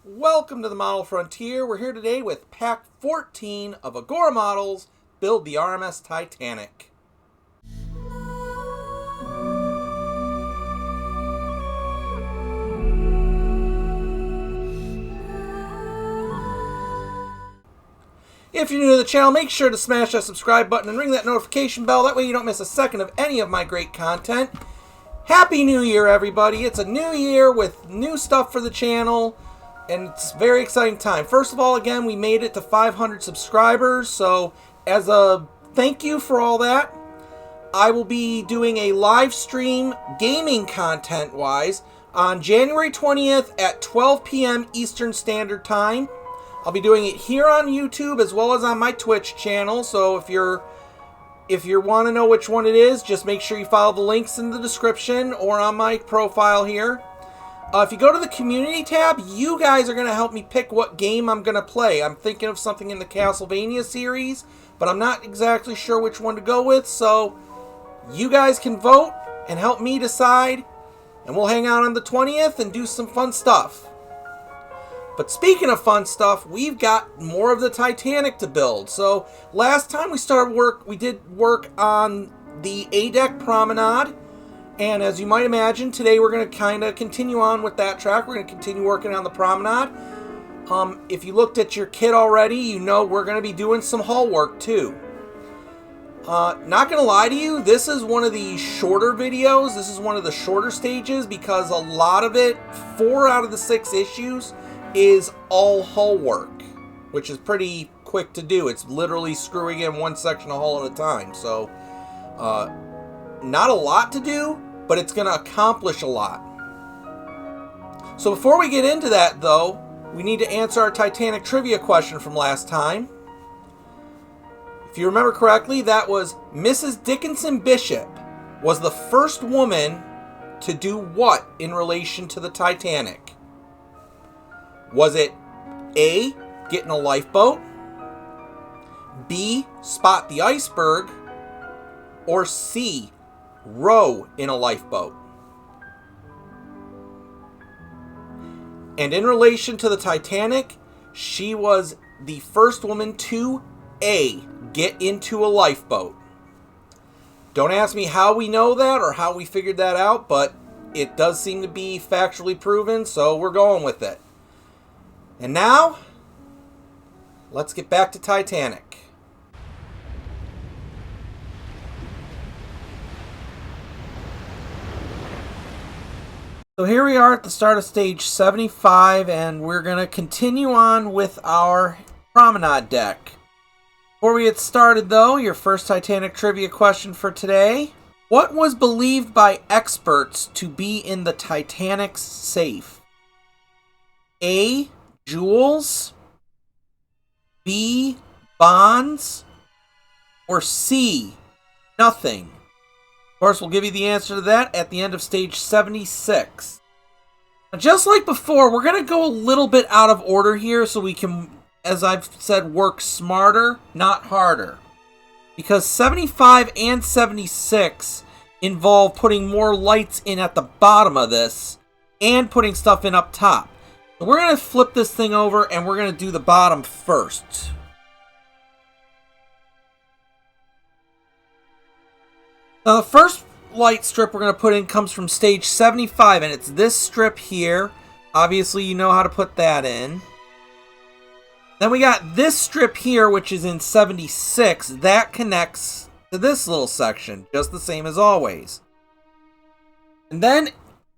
Welcome to the Model Frontier. We're here today with Pack 14 of Agora Models, Build the RMS Titanic. If you're new to the channel, make sure to smash that subscribe button and ring that notification bell. That way you don't miss a second of any of my great content. Happy New Year, everybody. It's a new year with new stuff for the channel. And it's a very exciting time. First of all, again, we made it to 500 subscribers. So as a thank you for all that, I will be doing a live stream gaming content-wise on January 20th at 12 p.m. Eastern Standard Time. I'll be doing it here on YouTube as well as on my Twitch channel. So if you want to know which one it is, just make sure you follow the links in the description or on my profile here. If you go to the community tab, you guys are going to help me pick what game I'm going to play. I'm thinking of something in the Castlevania series, but I'm not exactly sure which one to go with. So you guys can vote and help me decide, and we'll hang out on the 20th and do some fun stuff. But speaking of fun stuff, we've got more of the Titanic to build. So last time we did work on the A-deck promenade. And as you might imagine, today we're going to kind of continue on with that track. We're going to continue working on the promenade. If you looked at your kit already, you know we're going to be doing some hull work too. Not going to lie to you, this is one of the shorter videos. This is one of the shorter stages because a lot of it, 4 out of the 6 issues, is all hull work, which is pretty quick to do. It's literally screwing in one section of hull at a time. So, not a lot to do, but it's going to accomplish a lot. So before we get into that, though, we need to answer our Titanic trivia question from last time. If you remember correctly, that was Mrs. Dickinson Bishop was the first woman to do what in relation to the Titanic? Was it A, get in a lifeboat, B, spot the iceberg, or C, row in a lifeboat? And in relation to the Titanic, she was the first woman to A, get into a lifeboat. Don't ask me how we know that or how we figured that out, but it does seem to be factually proven, so we're going with it. And now, let's get back to Titanic. So here we are at the start of stage 75, and we're going to continue on with our promenade deck. Before we get started, though, your first Titanic trivia question for today. What was believed by experts to be in the Titanic's safe? A, jewels, B, bonds, or C, nothing? Of course, we'll give you the answer to that at the end of stage 76. Now, just like before, we're going to go a little bit out of order here so we can, as I've said, work smarter, not harder. Because 75 and 76 involve putting more lights in at the bottom of this and putting stuff in up top. So we're going to flip this thing over and we're going to do the bottom first. Now, the first light strip we're going to put in comes from stage 75, and it's this strip here. Obviously, you know how to put that in. Then we got this strip here, which is in 76. That connects to this little section, just the same as always. And then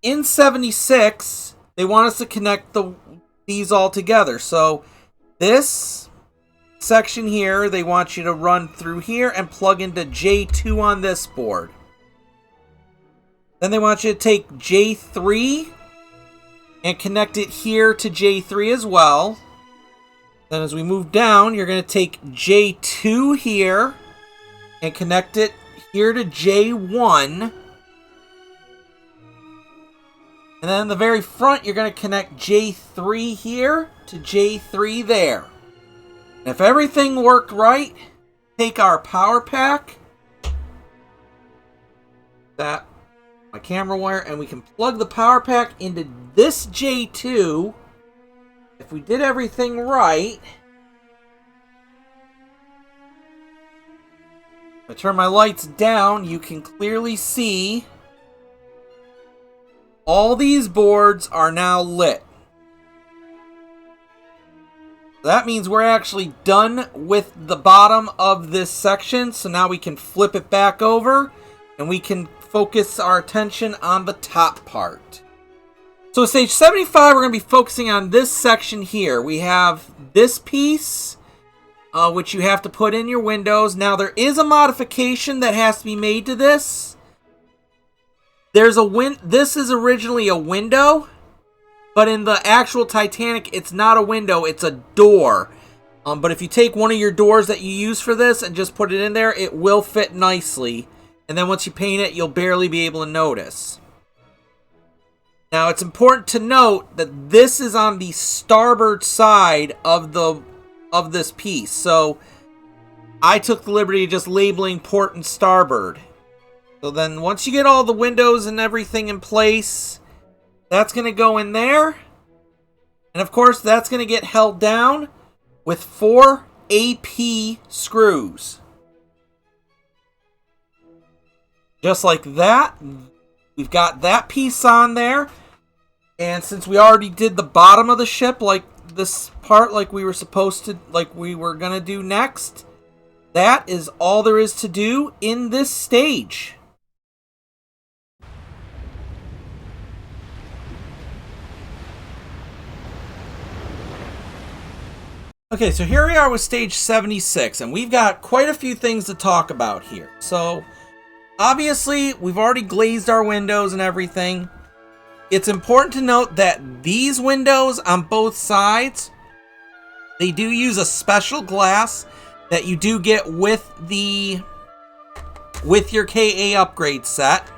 in 76, they want us to connect these all together. So this section here, they want you to run through here and plug into J2 on this board. Then they want you to take J3 and connect it here to J3 as well. Then as we move down, you're going to take J2 here and connect it here to J1. And then in the very front, you're going to connect J3 here to J3 there. And if everything worked right, take our power pack, that my camera wire, and we can plug the power pack into this J2 if we did everything right, if I turn my lights down, you can clearly see all these boards are now lit. That means we're actually done with the bottom of this section. So now we can flip it back over and we can focus our attention on the top part. So stage 75, we're going to be focusing on this section here. We have this piece, which you have to put in your windows. Now there is a modification that has to be made to this. This is originally a window. But in the actual Titanic, it's not a window, it's a door. But if you take one of your doors that you use for this and just put it in there, it will fit nicely. And then once you paint it, you'll barely be able to notice. Now, it's important to note that this is on the starboard side of this piece. So, I took the liberty of just labeling port and starboard. So then, once you get all the windows and everything in place, that's going to go in there. And of course, that's going to get held down with 4 AP screws. Just like that. We've got that piece on there. And since we already did the bottom of the ship, like this part, like we were supposed to, like we were going to do next, that is all there is to do in this stage. Okay, so here we are with stage 76, and we've got quite a few things to talk about here. So, obviously, we've already glazed our windows and everything. It's important to note that these windows on both sides, they do use a special glass that you do get with your KA upgrade set.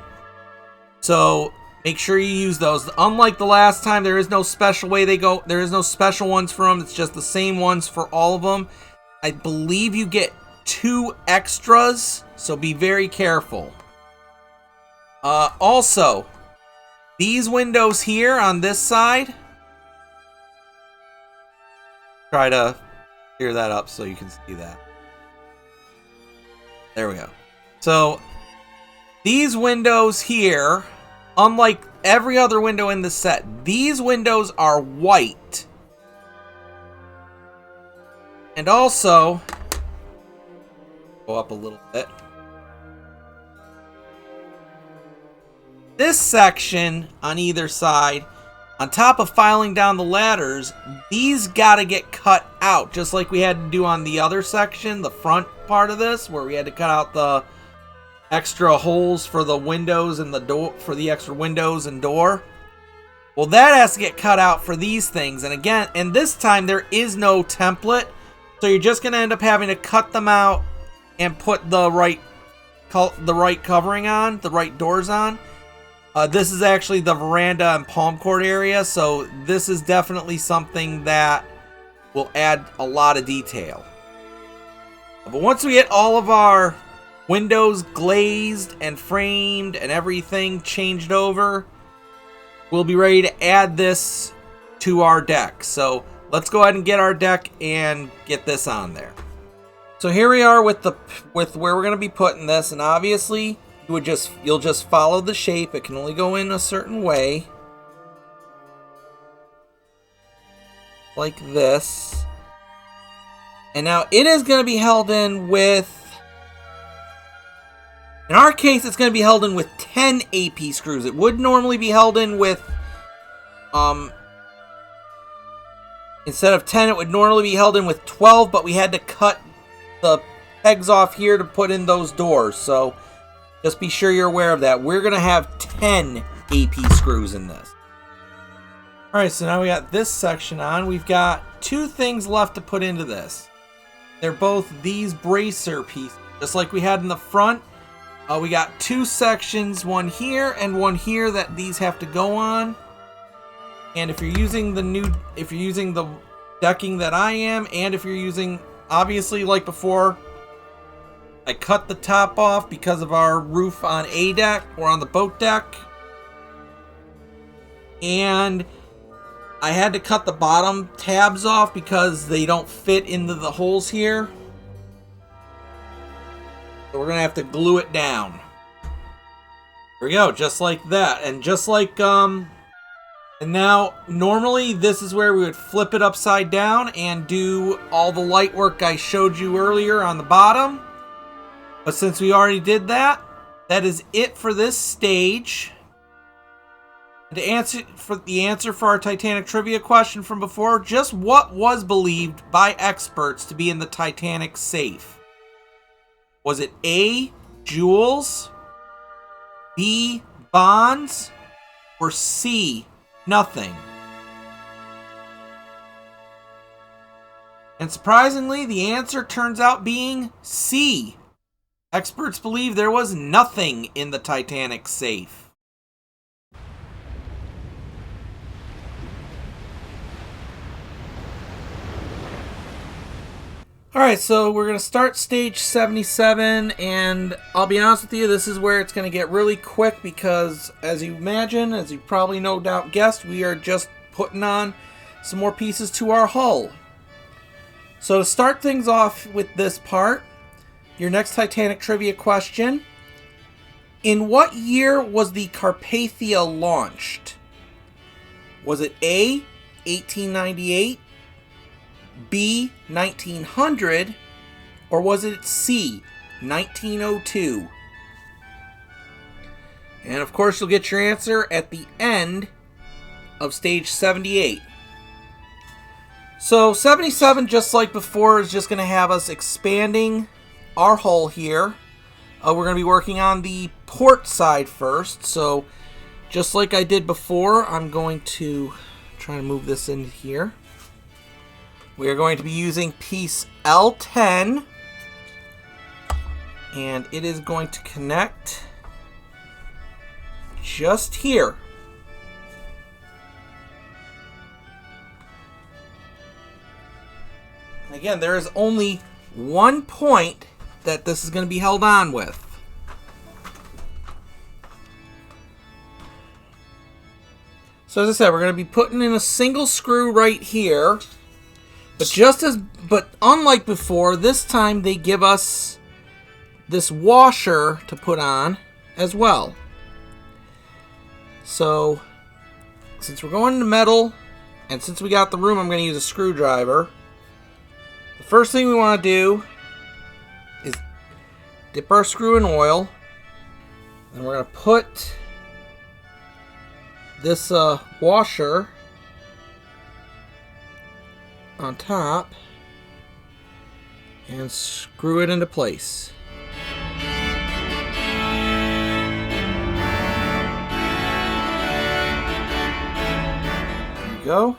So, make sure you use those. Unlike the last time, there is no special way they go. There is no special ones for them. It's just the same ones for all of them. I believe you get 2 extras, so be very careful. Also, these windows here on this side. Try to clear that up so you can see that. There we go. So, these windows here, unlike every other window in the set, these windows are white. And also, go up a little bit. This section on either side, on top of filing down the ladders, these gotta get cut out, just like we had to do on the other section, the front part of this, where we had to cut out the extra holes for the windows and the door, for the extra windows and door. Well, that has to get cut out for these things. And again, and this time there is no template, so you're just going to end up having to cut them out and put the right covering on, the right doors on. This is actually the veranda and palm court area, so this is definitely something that will add a lot of detail. But once we get all of our windows glazed and framed and everything changed over, we'll be ready to add this to our deck. So let's go ahead and get our deck and get this on there. So here we are with where we're going to be putting this, and obviously you'll just follow the shape. It can only go in a certain way, like this. And now it is going to be held in with, in our case, it's going to be held in with 10 AP screws. It would normally be held in with, instead of 10, it would normally be held in with 12, but we had to cut the pegs off here to put in those doors. So just be sure you're aware of that. We're going to have 10 AP screws in this. Alright, so now we got this section on. We've got 2 things left to put into this. They're both these bracer pieces, just like we had in the front. We got 2 sections, one here and one here, that these have to go on. And if you're using the decking that I am, and if you're using, obviously like before, I cut the top off because of our roof on A deck or on the boat deck. And I had to cut the bottom tabs off because they don't fit into the holes here. So we're going to have to glue it down. There we go, just like that. And just like, and now, normally this is where we would flip it upside down and do all the light work I showed you earlier on the bottom. But since we already did that, that is it for this stage. To answer for our Titanic trivia question from before, just what was believed by experts to be in the Titanic safe? Was it A, jewels, B, bonds, or C, nothing? And surprisingly, the answer turns out being C. Experts believe there was nothing in the Titanic safe. Alright, so we're going to start stage 77, and I'll be honest with you, this is where it's going to get really quick because, as you imagine, as you probably no doubt guessed, we are just putting on some more pieces to our hull. So to start things off with this part, your next Titanic trivia question: in what year was the Carpathia launched? Was it A, 1898, B, 1900, or was it C, 1902? And of course you'll get your answer at the end of stage 78. So 77, just like before, is just going to have us expanding our hull here. We're going to be working on the port side first. So just like I did before, I'm going to try to move this in here. We are going to be using piece L10, and it is going to connect just here. And again, there is only one point that this is going to be held on with. So as I said, we're going to be putting in a single screw right here. But unlike before, this time they give us this washer to put on as well. So, since we're going into metal, and since we got the room, I'm going to use a screwdriver. The first thing we want to do is dip our screw in oil. And we're going to put this washer on top and screw it into place. There you go.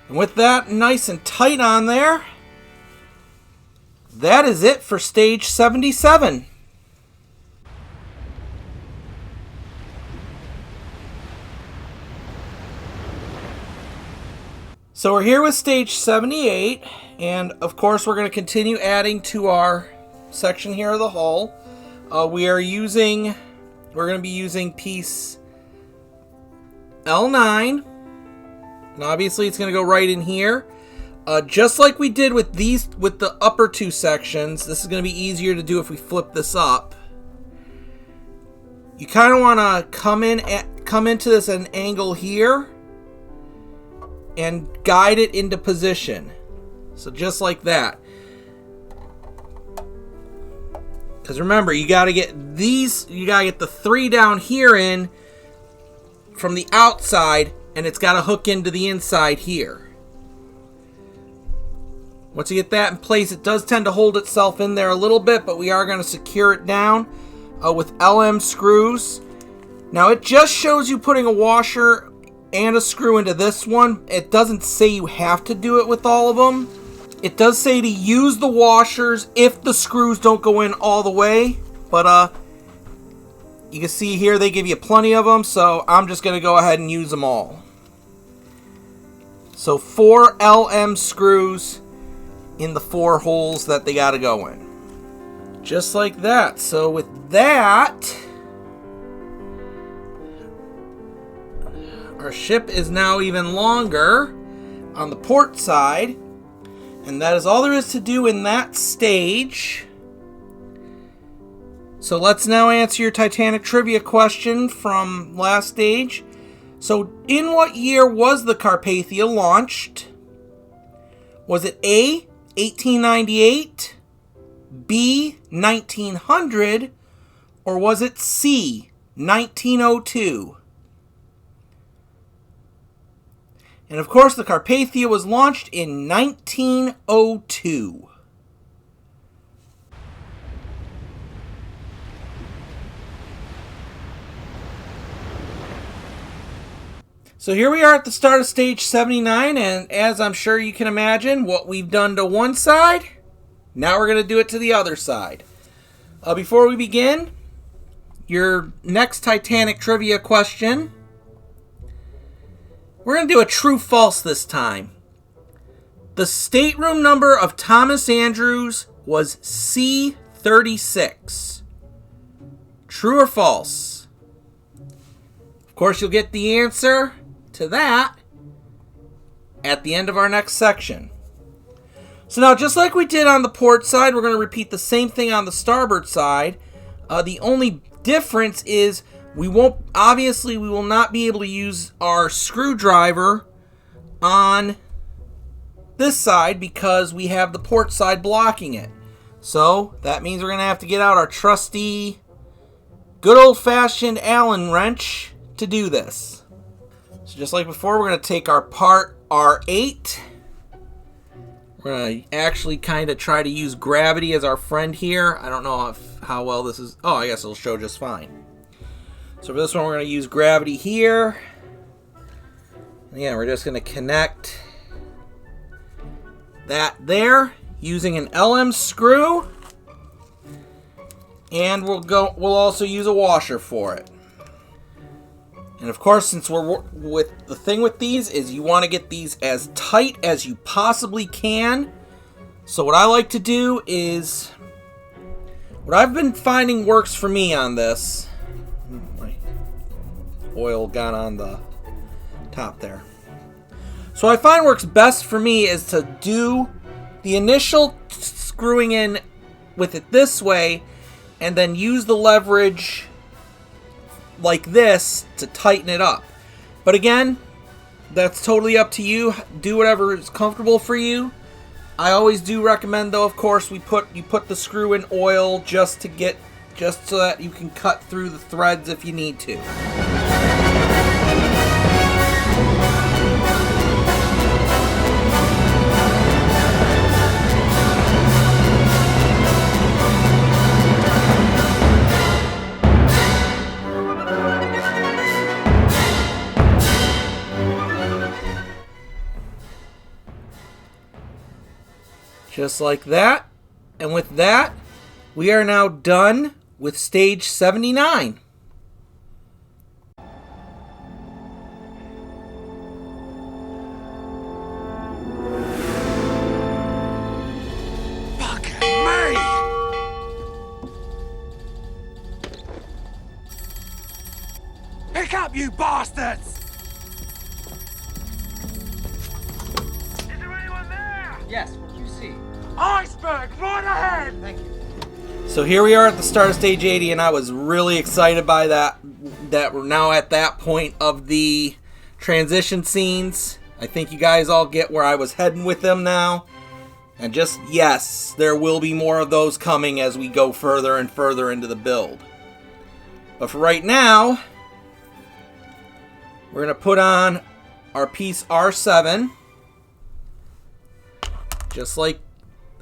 And with that nice and tight on there, that is it for stage 77. So we're here with stage 78, and of course we're going to continue adding to our section here of the hull. We're going to be using piece L9, and obviously it's going to go right in here. Just like we did with the upper two sections, this is going to be easier to do if we flip this up. You kind of want to come into this at an angle here and guide it into position. So just like that. Because remember, you got to get the three down here in from the outside, and it's got to hook into the inside here. Once you get that in place, it does tend to hold itself in there a little bit, but we are going to secure it down with LM screws. Now it just shows you putting a washer and a screw into this one. It doesn't say you have to do it with all of them. It does say to use the washers if the screws don't go in all the way, but you can see here they give you plenty of them, so I'm just going to go ahead and use them all. So 4 LM screws in the 4 holes that they got to go in. Just like that. So with that, Our ship is now even longer on the port side. And that is all there is to do in that stage. So let's now answer your Titanic trivia question from last stage. So in what year was the Carpathia launched? Was it A, 1898, B, 1900, or was it C, 1902? And of course, the Carpathia was launched in 1902. So here we are at the start of stage 79, and as I'm sure you can imagine, what we've done to one side, now we're going to do it to the other side. Before we begin, your next Titanic trivia question, we're going to do a true-false this time. The stateroom number of Thomas Andrews was C36. True or false? Of course, you'll get the answer to that at the end of our next section. So now, just like we did on the port side, we're going to repeat the same thing on the starboard side. The only difference is we will not be able to use our screwdriver on this side because we have the port side blocking it. So that means we're going to have to get out our trusty, good old-fashioned Allen wrench to do this. So just like before, we're going to take our part R8. We're going to actually kind of try to use gravity as our friend here. I don't know how well this is. Oh, I guess it'll show just fine. So for this one, we're going to use gravity here. And yeah, we're just going to connect that there using an LM screw. And we'll also use a washer for it. And of course, since the thing with these is you want to get these as tight as you possibly can. So what I like to do is, what I've been finding works for me on this, my oil got on the top there. So I find works best for me is to do the initial screwing in with it this way, and then use the leverage like this to tighten it up. But again, that's totally up to you. Do whatever is comfortable for you. I always do recommend, though, of course, you put the screw in oil just so that you can cut through the threads if you need to. Just like that. And with that, we are now done with stage 79. Fucking me! Pick up, you bastards! Is there anyone there? Yes, what do you see? Iceberg, right ahead! Thank you. So here we are at the start of stage 80, and I was really excited by that we're now at that point of the transition scenes. I think you guys all get where I was heading with them now. And just, yes, there will be more of those coming as we go further and further into the build. But for right now, we're going to put on our piece R7. Just like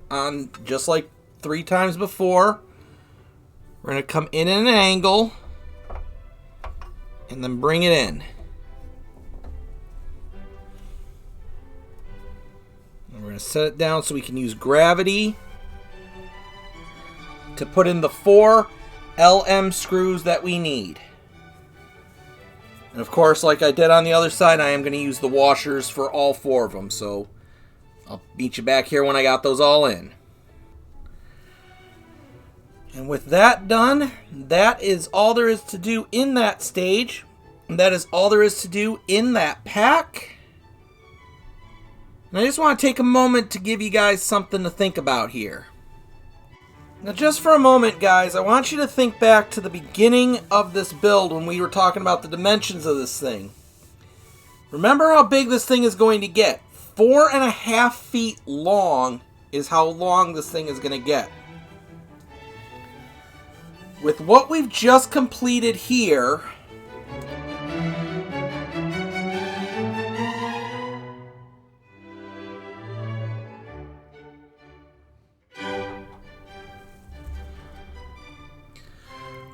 3 times before, we're going to come in at an angle and then bring it in. And we're going to set it down so we can use gravity to put in the 4 LM screws that we need. And of course, like I did on the other side, I am going to use the washers for all 4 of them. So I'll meet you back here when I got those all in. And with that done, that is all there is to do in that stage. And that is all there is to do in that pack. And I just want to take a moment to give you guys something to think about here. Now just for a moment, guys, I want you to think back to the beginning of this build when we were talking about the dimensions of this thing. Remember how big this thing is going to get. 4.5 feet long is how long this thing is going to get. With what we've just completed here,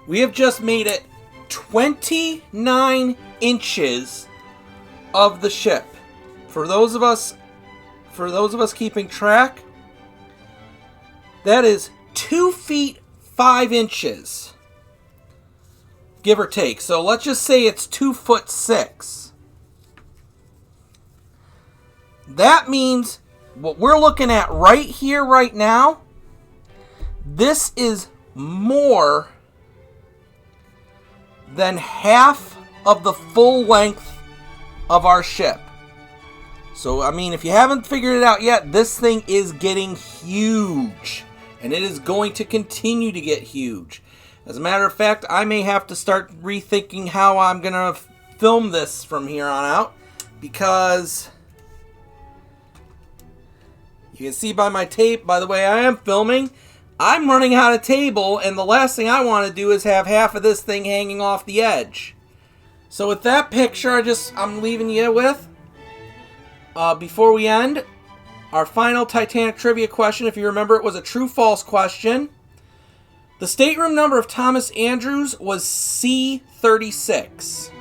we have just made it 29 inches of the ship. For those of us keeping track, that is 2 feet 5 inches, give or take. So let's just say it's 2'6". That means what we're looking at right here, right now, this is more than half of the full length of our ship. So, I mean, if you haven't figured it out yet, this thing is getting huge. And it is going to continue to get huge. As a matter of fact, I may have to start rethinking how I'm going to film this from here on out. Because you can see by my tape, by the way I am filming, I'm running out of table. And the last thing I want to do is have half of this thing hanging off the edge. So with that picture I'm leaving you with, before we end, our final Titanic trivia question, if you remember, it was a true-false question. The stateroom number of Thomas Andrews was C36.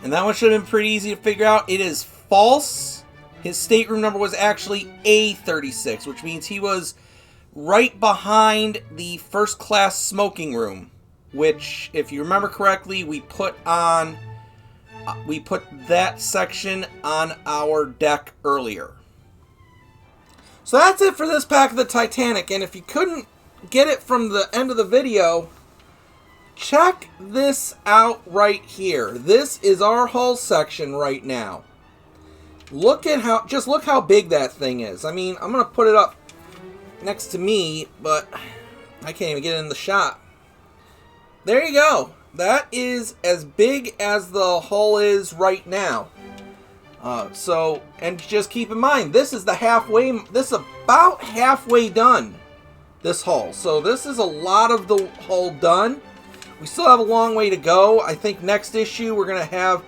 And that one should have been pretty easy to figure out. It is false. His stateroom number was actually A36, which means he was right behind the first-class smoking room, which, if you remember correctly, we put that section on our deck earlier. So that's it for this pack of the Titanic. And if you couldn't get it from the end of the video, check this out right here. This is our hull section right now. Look how big that thing is. I mean, I'm going to put it up next to me, but I can't even get it in the shot. There you go. That is as big as the hull is right now. And just keep in mind, this is about halfway done, this hull. So this is a lot of the hull done. We still have a long way to go. I think next issue we're going to have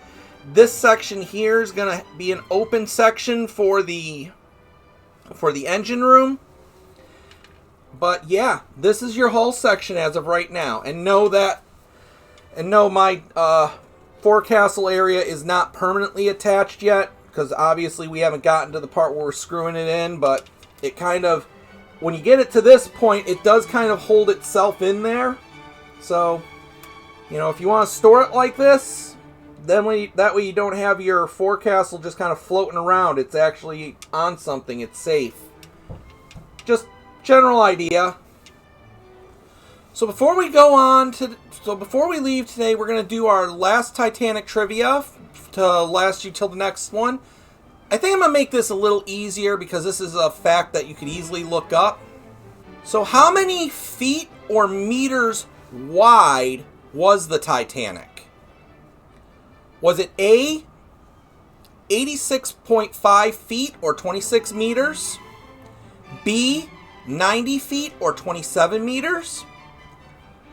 this section here is going to be an open section for the engine room. But yeah, this is your hull section as of right now. And know my forecastle area is not permanently attached yet, because obviously we haven't gotten to the part where we're screwing it in, but it kind of, when you get it to this point, it does kind of hold itself in there. So, you know, if you want to store it like this, then that way you don't have your forecastle just kind of floating around. It's actually on something. It's safe. Just general idea. So before we leave today, we're going to do our last Titanic trivia to last you till the next one. I think I'm going to make this a little easier because this is a fact that you could easily look up. So how many feet or meters wide was the Titanic? Was it A, 86.5 feet or 26 meters? B, 90 feet or 27 meters?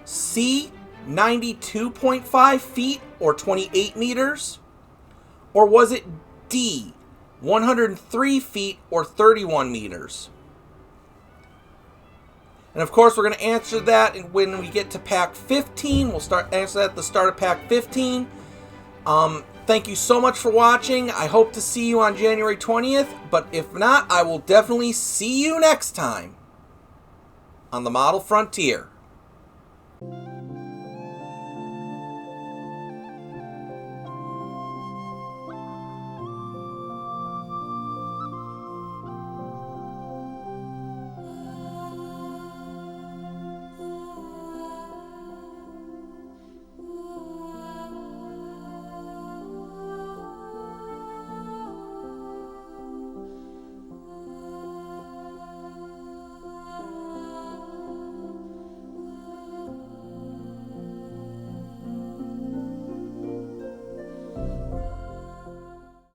C, 92.5 feet or 28 meters? Or was it D, 103 feet or 31 meters? And of course, we're going to answer that when we get to pack 15. We'll answer that at the start of pack 15. Thank you so much for watching. I hope to see you on January 20th. But if not, I will definitely see you next time on the Model Frontier.